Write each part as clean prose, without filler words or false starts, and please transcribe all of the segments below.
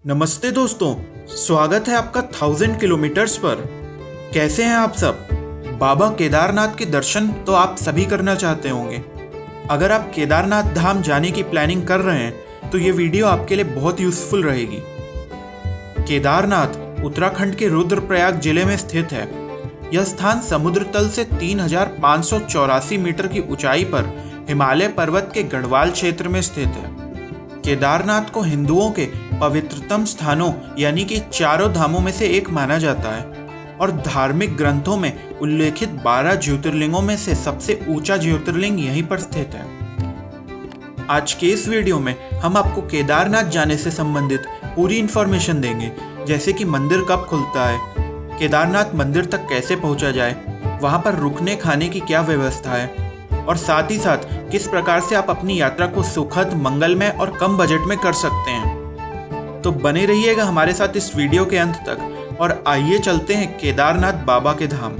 नमस्ते दोस्तों, स्वागत है आपका 1000 किलोमीटर्स पर। कैसे हैं आप सब? बाबा केदारनाथ के दर्शन तो आप सभी करना चाहते होंगे। अगर आप केदारनाथ धाम जाने की प्लानिंग कर रहे हैं तो ये वीडियो आपके लिए बहुत यूजफुल रहेगी। केदारनाथ उत्तराखंड के रुद्रप्रयाग जिले में स्थित है। यह स्थान समुद्र तल से 3584 मीटर की ऊंचाई पर हिमालय पर्वत के गढ़वाल क्षेत्र में स्थित है। केदारनाथ को हिंदुओं के पवित्रतम स्थानों यानी कि चारों धामों में से एक माना जाता है और धार्मिक ग्रंथों में उल्लेखित 12 ज्योतिर्लिंगों में से सबसे ऊंचा ज्योतिर्लिंग यहीं पर स्थित है। आज के इस वीडियो में हम आपको केदारनाथ जाने से संबंधित पूरी इंफॉर्मेशन देंगे, जैसे कि मंदिर कब खुलता है, केदारनाथ मंदिर तक कैसे पहुंचा जाए, वहां पर रुकने खाने की क्या व्यवस्था है और साथ ही साथ किस प्रकार से आप अपनी यात्रा को सुखद, मंगलमय और कम बजट में कर सकते हैं। तो बने रहिएगा हमारे साथ इस वीडियो के अंत तक और आइए चलते हैं केदारनाथ बाबा के धाम।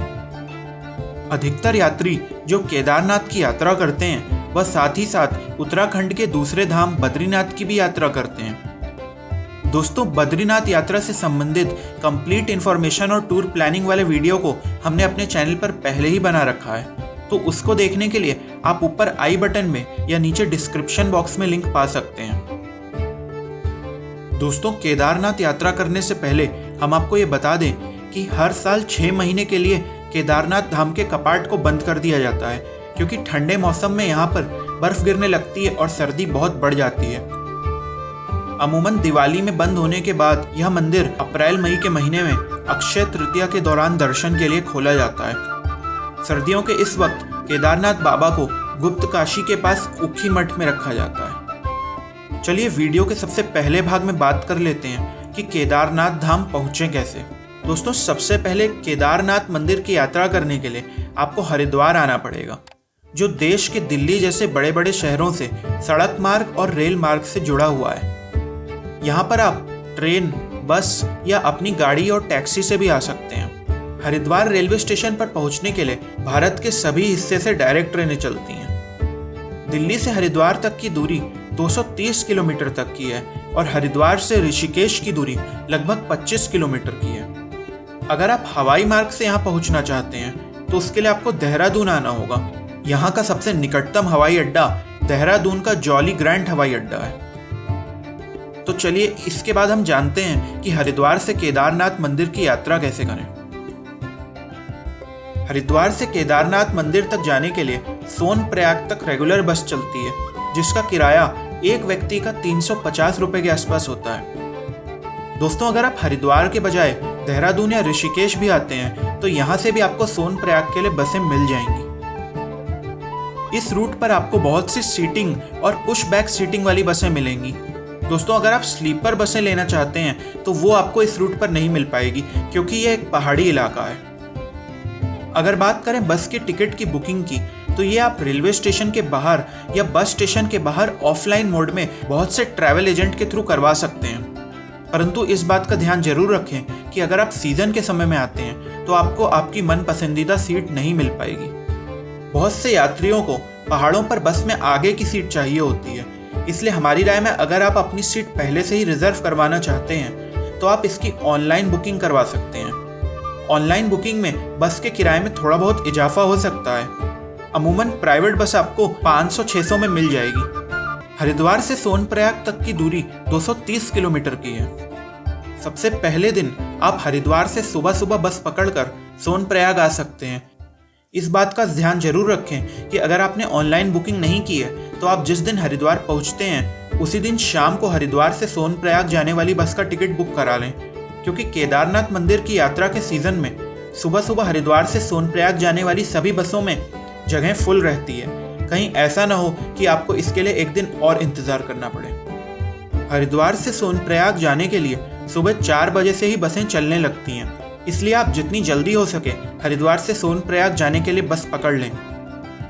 अधिकतर यात्री जो केदारनाथ की यात्रा करते हैं वह साथ ही साथ उत्तराखंड के दूसरे धाम बद्रीनाथ की भी यात्रा करते हैं। दोस्तों, बद्रीनाथ यात्रा से संबंधित कंप्लीट इंफॉर्मेशन और टूर प्लानिंग वाले वीडियो को हमने अपने चैनल पर पहले ही बना रखा है, तो उसको देखने के लिए आप ऊपर आई बटन में या नीचे डिस्क्रिप्शन बॉक्स में लिंक पा सकते हैं। दोस्तों, केदारनाथ यात्रा करने से पहले हम आपको ये बता दें कि हर साल 6 महीने के लिए केदारनाथ धाम के कपाट को बंद कर दिया जाता है, क्योंकि ठंडे मौसम में यहाँ पर बर्फ गिरने लगती है और सर्दी बहुत बढ़ जाती है। अमूमन दिवाली में बंद होने के बाद यह मंदिर अप्रैल मई के महीने में अक्षय तृतीया के दौरान दर्शन के लिए खोला जाता है। सर्दियों के इस वक्त केदारनाथ बाबा को गुप्त काशी के पास उखी मठ में रखा जाता है। चलिए वीडियो के सबसे पहले भाग में बात कर लेते हैं कि केदारनाथ धाम पहुंचे कैसे। दोस्तों, सबसे पहले केदारनाथ मंदिर की यात्रा करने के लिए आपको हरिद्वार आना पड़ेगा, जो देश के दिल्ली जैसे बड़े बड़े शहरों से सड़क मार्ग और रेल मार्ग से जुड़ा हुआ है। यहाँ पर आप ट्रेन, बस या अपनी गाड़ी और टैक्सी से भी आ सकते हैं। हरिद्वार रेलवे स्टेशन पर पहुंचने के लिए भारत के सभी हिस्से से डायरेक्ट ट्रेनें चलती हैं। दिल्ली से हरिद्वार तक की दूरी 230 किलोमीटर तक की है और हरिद्वार से ऋषिकेश की दूरी लगभग 25 किलोमीटर की है। अगर आप हवाई मार्ग से यहाँ पहुंचना चाहते हैं तो उसके लिए आपको देहरादून आना होगा। यहाँ का सबसे निकटतम हवाई अड्डा देहरादून का जॉली ग्रांट हवाई अड्डा है। तो चलिए इसके बाद हम जानते हैं कि हरिद्वार से केदारनाथ मंदिर की यात्रा कैसे करें। हरिद्वार से केदारनाथ मंदिर तक जाने के लिए सोनप्रयाग तक रेगुलर बस चलती है, जिसका किराया एक व्यक्ति का 350 रुपए के आसपास होता है। दोस्तों, अगर आप हरिद्वार के बजाय देहरादून या ऋषिकेश भी आते हैं तो यहाँ से भी आपको सोनप्रयाग के लिए बसें मिल जाएंगी। इस रूट पर आपको बहुत सी सीटिंग और पुश बैक सीटिंग वाली बसें मिलेंगी। दोस्तों, अगर आप स्लीपर बसें लेना चाहते हैं तो वो आपको इस रूट पर नहीं मिल पाएगी, क्योंकि यह एक पहाड़ी इलाका है। अगर बात करें बस की टिकट की बुकिंग की, तो ये आप रेलवे स्टेशन के बाहर या बस स्टेशन के बाहर ऑफलाइन मोड में बहुत से ट्रैवल एजेंट के थ्रू करवा सकते हैं। परंतु इस बात का ध्यान जरूर रखें कि अगर आप सीजन के समय में आते हैं तो आपको आपकी मन पसंदीदा सीट नहीं मिल पाएगी। बहुत से यात्रियों को पहाड़ों पर बस में आगे की सीट चाहिए होती है, इसलिए हमारी राय में अगर आप अपनी सीट पहले से ही रिजर्व करवाना चाहते हैं तो आप इसकी ऑनलाइन बुकिंग करवा सकते हैं। ऑनलाइन बुकिंग में बस के किराए में थोड़ा बहुत इजाफा हो सकता है। अमूमन प्राइवेट बस आपको 500-600 में मिल जाएगी। हरिद्वार से सोनप्रयाग तक की दूरी 230 किलोमीटर की है। सबसे पहले दिन आप हरिद्वार से सुबह सुबह बस पकड़कर सोनप्रयाग आ सकते हैं। इस बात का ध्यान जरूर रखें कि अगर आपने ऑनलाइन बुकिंग नहीं की है तो आप जिस दिन हरिद्वार पहुंचते हैं उसी दिन शाम को हरिद्वार से सोनप्रयाग जाने वाली बस का टिकट बुक करा लें, क्योंकि केदारनाथ मंदिर की यात्रा के सीजन में सुबह सुबह हरिद्वार से सोनप्रयाग जाने वाली सभी बसों में जगह फुल रहती है। कहीं ऐसा ना हो कि आपको इसके लिए एक दिन और इंतजार करना पड़े। हरिद्वार से सोनप्रयाग जाने के लिए सुबह 4 बजे से ही बसें चलने लगती हैं, इसलिए आप जितनी जल्दी हो सके हरिद्वार से सोनप्रयाग जाने के लिए बस पकड़ लें।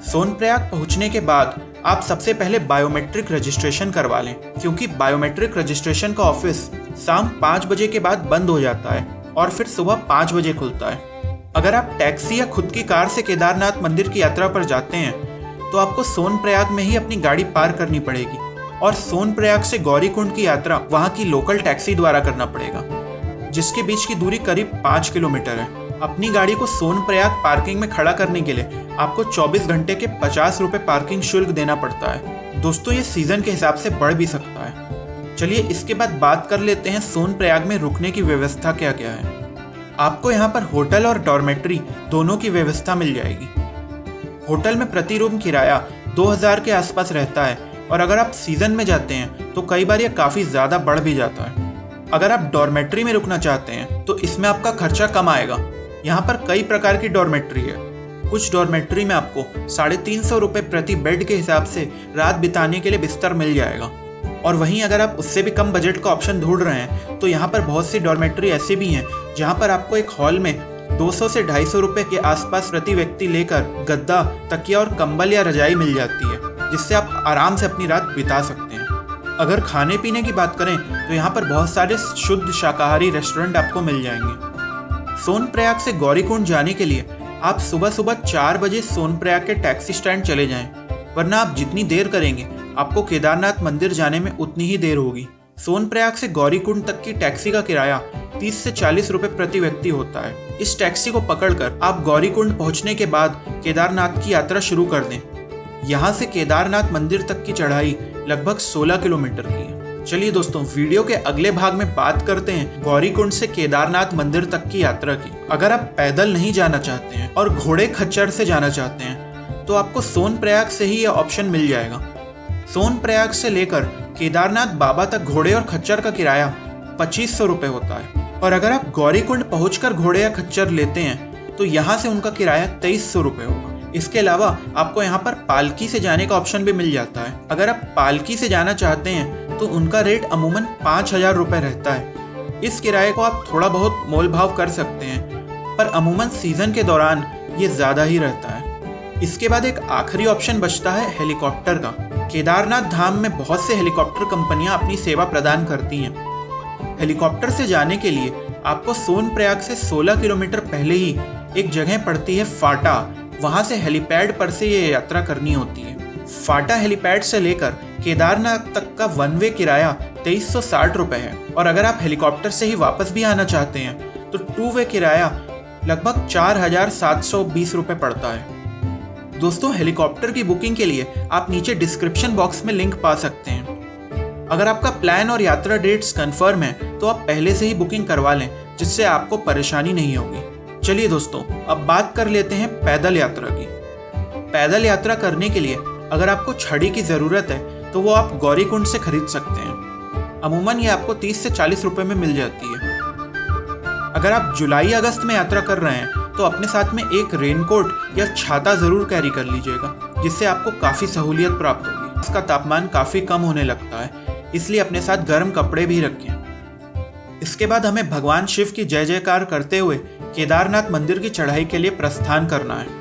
सोनप्रयाग पहुंचने के बाद आप सबसे पहले बायोमेट्रिक रजिस्ट्रेशन करवा लें, क्योंकि बायोमेट्रिक रजिस्ट्रेशन का ऑफिस शाम 5 बजे के बाद बंद हो जाता है और फिर सुबह 5 बजे खुलता है। अगर आप टैक्सी या खुद की कार से केदारनाथ मंदिर की यात्रा पर जाते हैं तो आपको सोनप्रयाग में ही अपनी गाड़ी पार्क करनी पड़ेगी। और सोनप्रयाग से गौरीकुंड की यात्रा वहाँ की लोकल टैक्सी द्वारा करना पड़ेगा, जिसके बीच की दूरी करीब 5 किलोमीटर है। अपनी गाड़ी को सोनप्रयाग पार्किंग में खड़ा करने के लिए आपको 24 घंटे के 50 रुपये पार्किंग शुल्क देना पड़ता है। दोस्तों, ये सीजन के हिसाब से बढ़ भी सकता है। चलिए इसके बाद बात कर लेते हैं सोनप्रयाग में रुकने की व्यवस्था क्या क्या है। आपको यहाँ पर होटल और डॉर्मेट्री दोनों की व्यवस्था मिल जाएगी। होटल में प्रति रूम किराया 2000 के आसपास रहता है, और अगर आप सीजन में जाते हैं तो कई बार ये काफ़ी ज़्यादा बढ़ भी जाता है। अगर आप डॉर्मेट्री में रुकना चाहते हैं तो इसमें आपका खर्चा कम आएगा। यहाँ पर कई प्रकार की डॉर्मेट्री है। कुछ डॉर्मेट्री में आपको 350 रुपये प्रति बेड के हिसाब से रात बिताने के लिए बिस्तर मिल जाएगा। और वहीं अगर आप उससे भी कम बजट का ऑप्शन ढूंढ रहे हैं तो यहाँ पर बहुत सी डॉर्मेट्री ऐसे भी हैं जहाँ पर आपको एक हॉल में 200 से 250 रुपये के आसपास प्रति व्यक्ति लेकर गद्दा, तकिया और कंबल या रजाई मिल जाती है, जिससे आप आराम से अपनी रात बिता सकते हैं। अगर खाने पीने की बात करें तो यहाँ पर बहुत सारे शुद्ध शाकाहारी रेस्टोरेंट आपको मिल जाएंगे। सोनप्रयाग से गौरीकुंड जाने के लिए आप सुबह सुबह 4 बजे सोनप्रयाग के टैक्सी स्टैंड चले जाएं, वरना आप जितनी देर करेंगे आपको केदारनाथ मंदिर जाने में उतनी ही देर होगी। सोनप्रयाग से गौरीकुंड तक की टैक्सी का किराया 30 से 40 रुपये प्रति व्यक्ति होता है। इस टैक्सी को पकड़कर आप गौरीकुंड पहुंचने के बाद केदारनाथ की यात्रा शुरू कर दें। यहाँ से केदारनाथ मंदिर तक की चढ़ाई लगभग 16 किलोमीटर की है। चलिए दोस्तों, वीडियो के अगले भाग में बात करते हैं गौरीकुंड से केदारनाथ मंदिर तक की यात्रा की। अगर आप पैदल नहीं जाना चाहते हैं और घोड़े खच्चर से जाना चाहते हैं तो आपको सोनप्रयाग से ही यह ऑप्शन मिल जाएगा। सोनप्रयाग से लेकर केदारनाथ बाबा तक घोड़े और खच्चर का किराया 2500 रुपये होता है, और अगर आप गौरीकुंड पहुंचकर घोड़े या खच्चर लेते हैं तो यहाँ से उनका किराया 2300 रुपये होगा। इसके अलावा आपको यहाँ पर पालकी से जाने का ऑप्शन भी मिल जाता है। अगर आप पालकी से जाना चाहते हैं तो उनका रेट अमूमन 5000 रुपये रहता है। इस किराए को आप थोड़ा बहुत मोल भाव कर सकते हैं, पर अमूमन सीजन के दौरान ये ज़्यादा ही रहता है। इसके बाद एक आखिरी ऑप्शन बचता है हेलीकॉप्टर का। केदारनाथ धाम में बहुत से हेलीकॉप्टर कंपनियां अपनी सेवा प्रदान करती हैं। हेलीकॉप्टर से जाने के लिए आपको सोनप्रयाग से 16 किलोमीटर पहले ही एक जगह पड़ती है फाटा, वहां से हेलीपैड पर से ये यात्रा करनी होती है। फाटा हेलीपैड से लेकर केदारनाथ तक का वन वे किराया 2360 रुपये है, और अगर आप हेलीकॉप्टर से ही वापस भी आना चाहते हैं तो 2 वे किराया लगभग 4720 रुपये पड़ता है। दोस्तों, हेलीकॉप्टर की बुकिंग के लिए आप नीचे डिस्क्रिप्शन बॉक्स में लिंक पा सकते हैं। अगर आपका प्लान और यात्रा डेट्स कंफर्म है तो आप पहले से ही बुकिंग करवा लें, जिससे आपको परेशानी नहीं होगी। चलिए दोस्तों, अब बात कर लेते हैं पैदल यात्रा की। पैदल यात्रा करने के लिए अगर आपको छड़ी की ज़रूरत है तो वो आप गौरीकुंड से खरीद सकते हैं। अमूमन ये आपको 30 से 40 रुपये में मिल जाती है। अगर आप जुलाई अगस्त में यात्रा कर रहे हैं तो अपने साथ में एक रेनकोट या छाता ज़रूर कैरी कर लीजिएगा, जिससे आपको काफ़ी सहूलियत प्राप्त होगी। इसका तापमान काफ़ी कम होने लगता है, इसलिए अपने साथ गर्म कपड़े भी रखें। इसके बाद हमें भगवान शिव की जय जयकार करते हुए केदारनाथ मंदिर की चढ़ाई के लिए प्रस्थान करना है।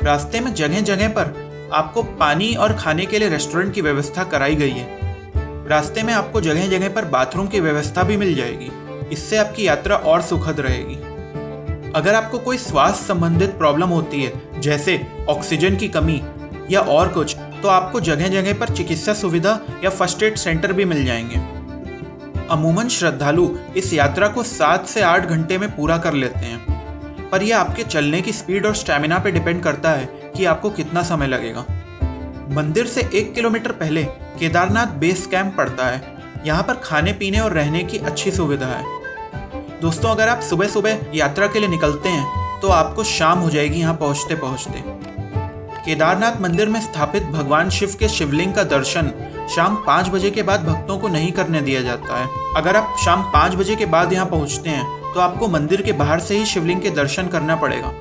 रास्ते में जगह जगह पर आपको पानी और खाने के लिए रेस्टोरेंट की व्यवस्था कराई गई है। रास्ते में आपको जगह जगह पर बाथरूम की व्यवस्था भी मिल जाएगी। इससे आपकी यात्रा और सुखद रहेगी। अगर आपको कोई स्वास्थ्य संबंधित प्रॉब्लम होती है, जैसे ऑक्सीजन की कमी या और कुछ, तो आपको जगह जगह पर चिकित्सा सुविधा या फर्स्ट एड सेंटर भी मिल जाएंगे। अमूमन श्रद्धालु इस यात्रा को 7 से 8 घंटे में पूरा कर लेते हैं, पर यह आपके चलने की स्पीड और स्टैमिना पे डिपेंड करता है कि आपको कितना समय लगेगा। मंदिर से 1 किलोमीटर पहले केदारनाथ बेस कैंप पड़ता है। यहाँ पर खाने पीने और रहने की अच्छी सुविधा है। दोस्तों, अगर आप सुबह सुबह यात्रा के लिए निकलते हैं तो आपको शाम हो जाएगी यहाँ पहुँचते पहुँचते। केदारनाथ मंदिर में स्थापित भगवान शिव के शिवलिंग का दर्शन शाम 5 बजे के बाद भक्तों को नहीं करने दिया जाता है। अगर आप शाम 5 बजे के बाद यहाँ पहुँचते हैं तो आपको मंदिर के बाहर से ही शिवलिंग के दर्शन करना पड़ेगा।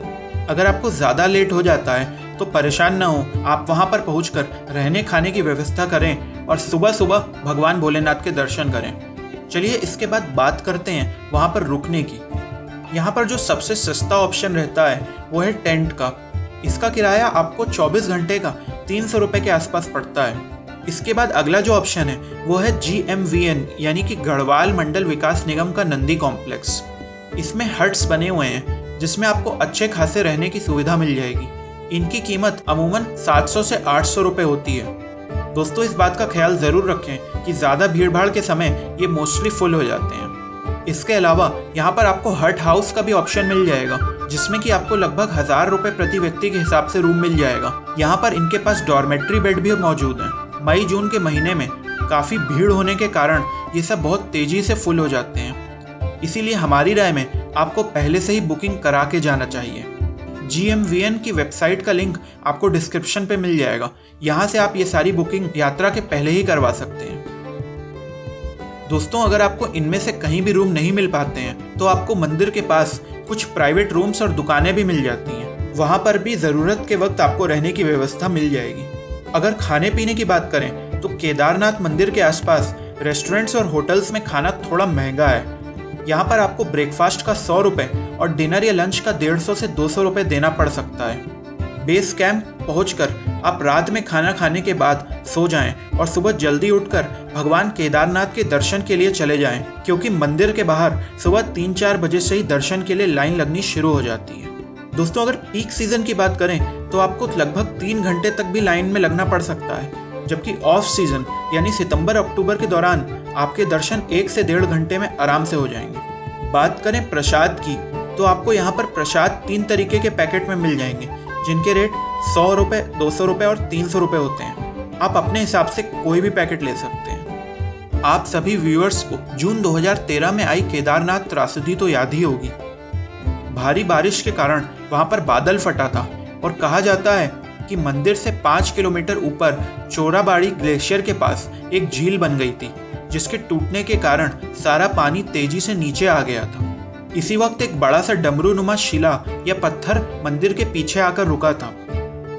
अगर आपको ज़्यादा लेट हो जाता है तो परेशान ना हो, आप वहाँ पर पहुँचकर रहने खाने की व्यवस्था करें और सुबह सुबह भगवान भोलेनाथ के दर्शन करें। चलिए इसके बाद बात करते हैं वहाँ पर रुकने की। यहाँ पर जो सबसे सस्ता ऑप्शन रहता है वो है टेंट का। इसका किराया आपको 24 घंटे का 300 रुपये के आसपास पड़ता है। इसके बाद अगला जो ऑप्शन है वो है GMVN यानी कि गढ़वाल मंडल विकास निगम का नंदी कॉम्प्लेक्स। इसमें हट्स बने हुए हैं जिसमें आपको अच्छे खासे रहने की सुविधा मिल जाएगी। इनकी कीमत अमूमन 700 से 800 रुपये होती है। दोस्तों इस बात का ख्याल ज़रूर रखें कि ज़्यादा भीड़ भाड़ के समय ये मोस्टली फुल हो जाते हैं। इसके अलावा यहाँ पर आपको हट हाउस का भी ऑप्शन मिल जाएगा, जिसमें कि आपको लगभग 1000 रुपये प्रति व्यक्ति के हिसाब से रूम मिल जाएगा। यहाँ पर इनके पास डॉर्मेट्री बेड भी मौजूद हैं। मई जून के महीने में काफ़ी भीड़ होने के कारण ये सब बहुत तेज़ी से फुल हो जाते हैं, इसीलिए हमारी राय में आपको पहले से ही बुकिंग करा के जाना चाहिए। GMVN की वेबसाइट का लिंक आपको डिस्क्रिप्शन पे मिल जाएगा, यहाँ से आप ये सारी बुकिंग यात्रा के पहले ही करवा सकते हैं। दोस्तों अगर आपको इनमें से कहीं भी रूम नहीं मिल पाते हैं तो आपको मंदिर के पास कुछ प्राइवेट रूम्स और दुकानें भी मिल जाती हैं, वहाँ पर भी ज़रूरत के वक्त आपको रहने की व्यवस्था मिल जाएगी। अगर खाने पीने की बात करें तो केदारनाथ मंदिर के आसपास रेस्टोरेंट्स और होटल्स में खाना थोड़ा महंगा है। यहाँ पर आपको ब्रेकफास्ट का 100 रुपये और डिनर या लंच का 150 से 200 रुपये देना पड़ सकता है। बेस कैंप पहुंचकर आप रात में खाना खाने के बाद सो जाएं और सुबह जल्दी उठकर भगवान केदारनाथ के दर्शन के लिए चले जाएं, क्योंकि मंदिर के बाहर सुबह 3-4 बजे से ही दर्शन के लिए लाइन लगनी शुरू हो जाती है। दोस्तों अगर पीक सीजन की बात करें तो आपको लगभग 3 घंटे तक भी लाइन में लगना पड़ सकता है, जबकि ऑफ सीजन यानी सितंबर-अक्टूबर के दौरान आपके दर्शन 1 से 1.5 घंटे में आराम से हो जाएंगे। बात करें प्रसाद की तो आपको यहाँ पर प्रसाद 3 तरीके के पैकेट में मिल जाएंगे, जिनके रेट 100 रुपये, 200 रुपये और 300 रुपये होते हैं। आप अपने हिसाब से कोई भी पैकेट ले सकते हैं। आप सभी व्यूअर्स को जून 2013 में आई केदारनाथ त्रासदी तो याद ही होगी। भारी बारिश के कारण वहाँ पर बादल फटा था और कहा जाता है कि मंदिर से 5 किलोमीटर ऊपर चोराबाड़ी ग्लेशियर के पास एक झील बन गई थी, जिसके टूटने के कारण सारा पानी तेजी से नीचे आ गया था। इसी वक्त एक बड़ा सा डमरूनुमा शिला या पत्थर मंदिर के पीछे आकर रुका था,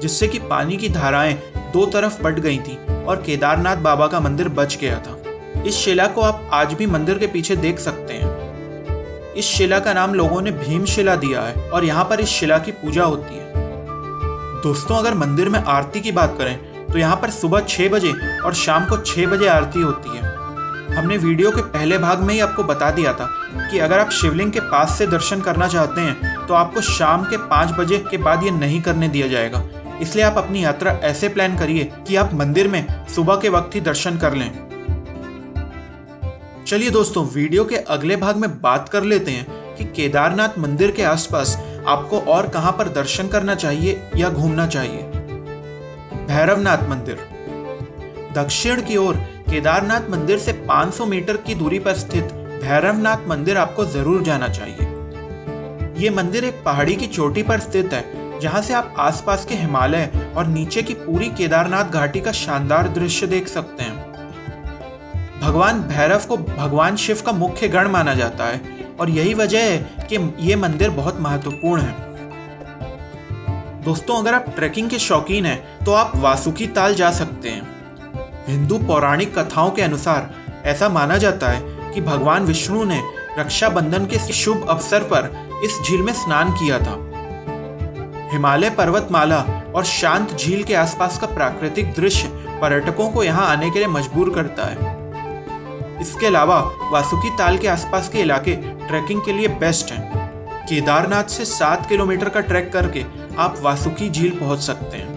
जिससे कि पानी की धाराएं 2 तरफ बट गई थी और केदारनाथ बाबा का मंदिर बच गया था। इस शिला को आप आज भी मंदिर के पीछे देख सकते हैं। इस शिला का नाम लोगों ने भीम शिला दिया है और यहाँ पर इस शिला की पूजा होती है। दोस्तों अगर मंदिर में आरती की बात करें तो यहाँ पर सुबह 6 बजे और शाम को 6 बजे आरती होती है। हमने वीडियो के पहले भाग में ही आपको बता दिया था कि अगर आप शिवलिंग के पास से दर्शन करना चाहते हैं तो आपको शाम के 5 बजे के बाद ये नहीं करने दिया जाएगा। इसलिए आप अपनी यात्रा ऐसे प्लान करिए कि आप मंदिर में सुबह के वक्त ही दर्शन कर लें। चलिए दोस्तों वीडियो के अगले भाग में बात कर लेते हैं कि केदारनाथ मंदिर के आसपास आपको और कहां पर दर्शन करना चाहिए या घूमना चाहिए। भैरवनाथ मंदिर। दक्षिण की ओर केदारनाथ मंदिर से 500 मीटर की दूरी पर स्थित भैरवनाथ मंदिर आपको जरूर जाना चाहिए। ये मंदिर एक पहाड़ी की चोटी पर स्थित है, जहां से आप आसपास के हिमालय और नीचे की पूरी केदारनाथ घाटी का शानदार दृश्य देख सकते हैं। भगवान भैरव को भगवान शिव का मुख्य गण माना जाता है और यही वजह है कि ये मंदिर बहुत महत्वपूर्ण है। दोस्तों अगर आप ट्रैकिंग के शौकीन हैं तो आप वासुकी ताल जा सकते हैं। हिंदू पौराणिक कथाओं के अनुसार ऐसा माना जाता है कि भगवान विष्णु ने रक्षाबंधन के शुभ अवसर पर इस झील में स्नान किया था। हिमालय पर्वतमाला और शांत झील के आसपास का प्राकृतिक दृश्य पर्यटकों को यहाँ आने के लिए मजबूर करता है। इसके अलावा वासुकी ताल के आसपास के इलाके ट्रैकिंग के लिए बेस्ट हैं। केदारनाथ से 7 किलोमीटर का ट्रैक करके आप वासुकी झील पहुंच सकते हैं।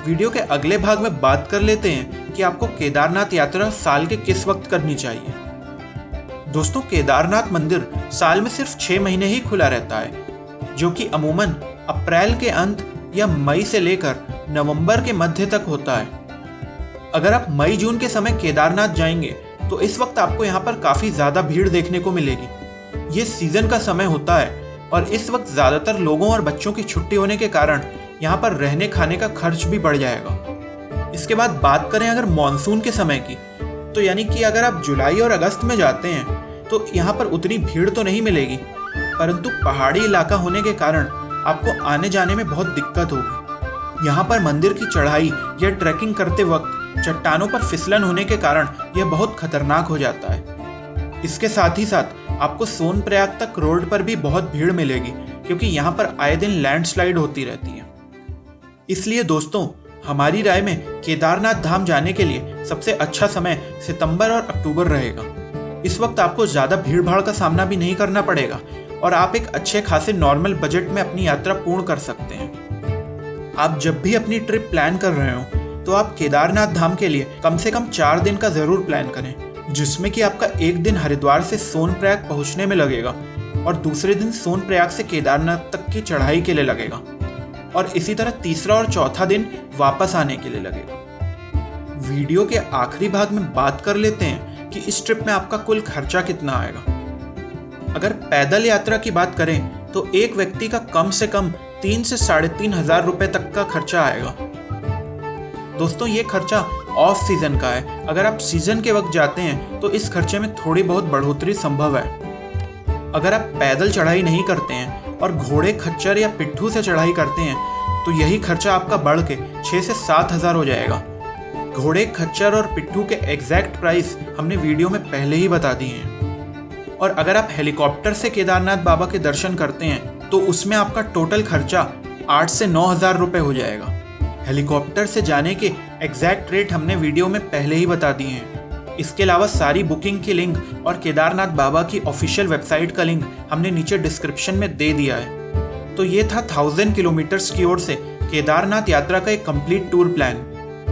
वीडियो के अगले भाग में बात कर लेते हैं कि आपको केदारनाथ यात्रा साल के किस वक्त करनी चाहिए। दोस्तों केदारनाथ मंदिर साल में सिर्फ 6 महीने ही खुला रहता है, जो कि अमूमन अप्रैल के अंत या मई से लेकर नवंबर के मध्य तक होता है। अगर आप मई जून के समय केदारनाथ जाएंगे तो इस वक्त आपको यहाँ पर काफ़ी ज़्यादा भीड़ देखने को मिलेगी। ये सीज़न का समय होता है और इस वक्त ज़्यादातर लोगों और बच्चों की छुट्टी होने के कारण यहाँ पर रहने खाने का खर्च भी बढ़ जाएगा। इसके बाद बात करें अगर मॉनसून के समय की, तो यानी कि अगर आप जुलाई और अगस्त में जाते हैं तो यहाँ पर उतनी भीड़ तो नहीं मिलेगी, परंतु पहाड़ी इलाका होने के कारण आपको आने जाने में बहुत दिक्कत होगी। यहाँ पर मंदिर की चढ़ाई या ट्रैकिंग करते वक्त चट्टानों पर फिसलन होने के कारण यह बहुत खतरनाक हो जाता है। इसके साथ ही साथ आपको सोनप्रयाग तक रोड पर भी बहुत भीड़ मिलेगी, क्योंकि यहाँ पर आए दिन लैंडस्लाइड होती रहती है। इसलिए दोस्तों हमारी राय में केदारनाथ धाम जाने के लिए सबसे अच्छा समय सितंबर और अक्टूबर रहेगा। इस वक्त आपको ज़्यादा भीड़ भाड़ का सामना भी नहीं करना पड़ेगा और आप एक अच्छे खासे नॉर्मल बजट में अपनी यात्रा पूर्ण कर सकते हैं। आप जब भी अपनी ट्रिप प्लान कर रहे हो तो आप केदारनाथ धाम के लिए कम से कम 4 दिन का जरूर प्लान करें, जिसमें कि आपका एक दिन हरिद्वार से सोनप्रयाग पहुंचने में लगेगा और दूसरे दिन सोनप्रयाग से केदारनाथ तक की चढ़ाई के लिए लगेगा और इसी तरह तीसरा और चौथा दिन वापस आने के लिए लगेगा। वीडियो के आखिरी भाग में बात कर लेते हैं कि इस ट्रिप में आपका कुल खर्चा कितना आएगा। अगर पैदल यात्रा की बात करें तो एक व्यक्ति का कम से कम 3 से 3,500 रुपए तक का खर्चा आएगा। दोस्तों, ये खर्चा ऑफ सीजन का है। अगर आप सीजन के वक्त जाते हैं तो इस खर्चे में थोड़ी बहुत बढ़ोतरी संभव है। अगर आप पैदल चढ़ाई नहीं करते हैं और घोड़े, खच्चर या पिट्ठू से चढ़ाई करते हैं तो यही खर्चा आपका बढ़ के 6 से 7,000 हो जाएगा। घोड़े, खच्चर और पिट्ठू के एग्जैक्ट प्राइस हमने वीडियो में पहले ही बता दिए हैं। और अगर आप हेलीकॉप्टर से केदारनाथ बाबा के दर्शन करते हैं तो उसमें आपका टोटल खर्चा 8 से 9,000 रुपये हो जाएगा। हेलीकॉप्टर से जाने के एग्जैक्ट रेट हमने वीडियो में पहले ही बता दिए हैं। इसके अलावा सारी बुकिंग की लिंक और केदारनाथ बाबा की ऑफिशियल वेबसाइट का लिंक हमने नीचे डिस्क्रिप्शन में दे दिया है। तो ये था 1000 किलोमीटर्स की ओर से केदारनाथ यात्रा का एक कंप्लीट टूर प्लान।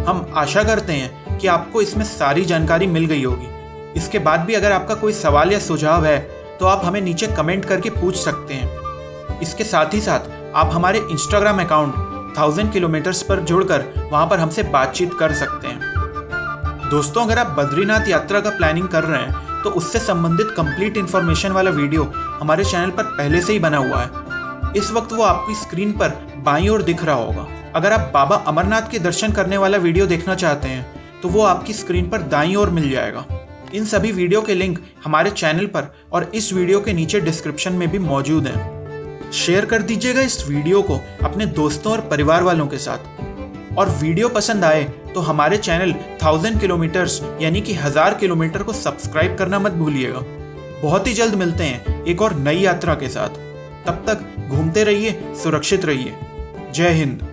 हम आशा करते हैं कि आपको इसमें सारी जानकारी मिल गई होगी। इसके बाद भी अगर आपका कोई सवाल या सुझाव है तो आप हमें नीचे कमेंट करके पूछ सकते हैं। इसके साथ ही साथ आप हमारे इंस्टाग्राम अकाउंट 1000 किलोमीटर्स पर जुड़कर वहां पर हमसे बातचीत कर सकते हैं। दोस्तों, अगर आप बद्रीनाथ यात्रा का प्लानिंग कर रहे हैं तो उससे संबंधित कंप्लीट इन्फॉर्मेशन वाला वीडियो हमारे चैनल पर पहले से ही बना हुआ है। इस वक्त वो आपकी स्क्रीन पर बाईं ओर दिख रहा होगा। अगर आप बाबा अमरनाथ के दर्शन करने वाला वीडियो देखना चाहते हैं तो वो आपकी स्क्रीन पर दाईं ओर मिल जाएगा। इन सभी वीडियो के लिंक हमारे चैनल पर और इस वीडियो के नीचे डिस्क्रिप्शन में भी मौजूद हैं। शेयर कर दीजिएगा इस वीडियो को अपने दोस्तों और परिवार वालों के साथ। और वीडियो पसंद आए तो हमारे चैनल 1000 किलोमीटर्स यानी कि 1000 किलोमीटर को सब्सक्राइब करना मत भूलिएगा। बहुत ही जल्द मिलते हैं एक और नई यात्रा के साथ। तब तक घूमते रहिए, सुरक्षित रहिए। जय हिंद।